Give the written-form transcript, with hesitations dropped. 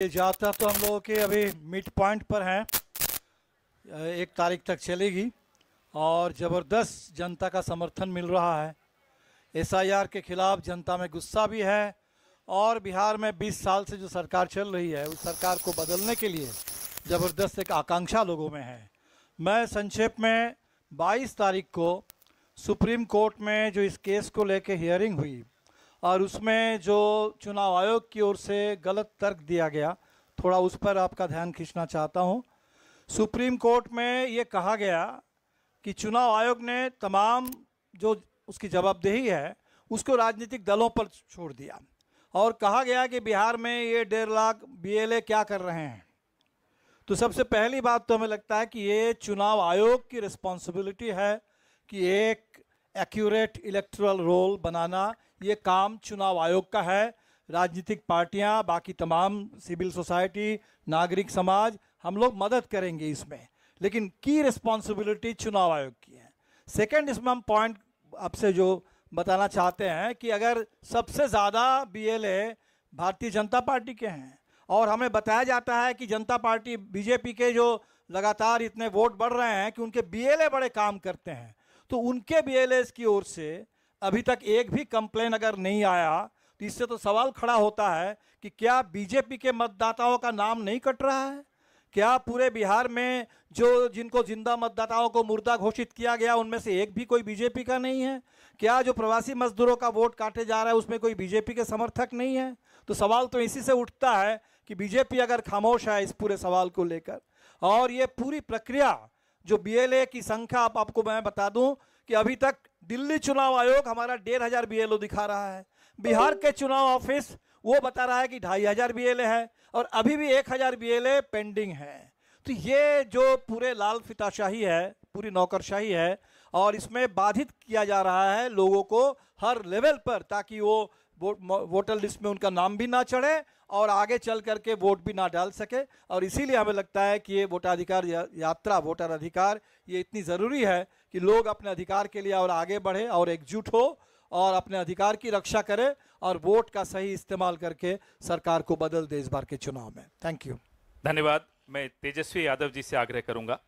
ये यात्रा तो हम लोगों के अभी मिड पॉइंट पर हैं, 1 तारीख तक चलेगी और ज़बरदस्त जनता का समर्थन मिल रहा है। एसआईआर के खिलाफ जनता में गुस्सा भी है और बिहार में 20 साल से जो सरकार चल रही है उस सरकार को बदलने के लिए ज़बरदस्त एक आकांक्षा लोगों में है। मैं संक्षेप में 22 तारीख को सुप्रीम कोर्ट में जो इस केस को लेकर हियरिंग हुई और उसमें जो चुनाव आयोग की ओर से गलत तर्क दिया गया, थोड़ा उस पर आपका ध्यान खींचना चाहता हूं। सुप्रीम कोर्ट में ये कहा गया कि चुनाव आयोग ने तमाम जो उसकी जवाबदेही है उसको राजनीतिक दलों पर छोड़ दिया और कहा गया कि बिहार में ये 1.5 लाख बीएलए क्या कर रहे हैं। तो सबसे पहली बात तो हमें लगता है कि ये चुनाव आयोग की रिस्पॉन्सिबिलिटी है कि एक एक्यूरेट इलेक्टोरल रोल बनाना, ये काम चुनाव आयोग का है। राजनीतिक पार्टियां, बाकी तमाम सिविल सोसाइटी, नागरिक समाज, हम लोग मदद करेंगे इसमें, लेकिन की रिस्पॉन्सिबिलिटी चुनाव आयोग की है। सेकंड, इसमें हम पॉइंट आपसे जो बताना चाहते हैं कि अगर सबसे ज़्यादा बीएलए भारतीय जनता पार्टी के हैं और हमें बताया जाता है कि जनता पार्टी बीजेपी के जो लगातार इतने वोट बढ़ रहे हैं कि उनके बीएलए बड़े काम करते हैं, तो उनके बीएलएस की ओर से अभी तक एक भी कंप्लेन अगर नहीं आया तो इससे तो सवाल खड़ा होता है कि क्या बीजेपी के मतदाताओं का नाम नहीं कट रहा है? क्या पूरे बिहार में जो जिनको जिंदा मतदाताओं को मुर्दा घोषित किया गया उनमें से एक भी कोई बीजेपी का नहीं है? क्या जो प्रवासी मजदूरों का वोट काटे जा रहा है उसमें कोई बीजेपी के समर्थक नहीं है? तो सवाल तो इसी से उठता है कि बीजेपी अगर खामोश है इस पूरे सवाल को लेकर, और ये पूरी प्रक्रिया जो बीएलए की संख्या आपको मैं बता दूं कि अभी तक दिल्ली चुनाव आयोग हमारा 1,500 बीएलओ दिखा रहा है, बिहार के चुनाव ऑफिस वो बता रहा है कि 2,500 बीएलए है और अभी भी 1,000 बीएलए पेंडिंग है। तो ये जो पूरे लाल फीताशाही है, पूरी नौकरशाही है और इसमें बाधित किया जा रहा है लोगों को हर लेवल पर, ताकि वो वोटर लिस्ट में उनका नाम भी ना चढ़े और आगे चल करके वोट भी ना डाल सके। और इसीलिए हमें लगता है कि ये वोटाधिकार यात्रा, वोटर अधिकार, ये इतनी ज़रूरी है कि लोग अपने अधिकार के लिए और आगे बढ़े और एकजुट हो और अपने अधिकार की रक्षा करे और वोट का सही इस्तेमाल करके सरकार को बदल दे इस बार के चुनाव में। Thank you. धन्यवाद। मैं तेजस्वी यादव जी से आग्रह करूंगा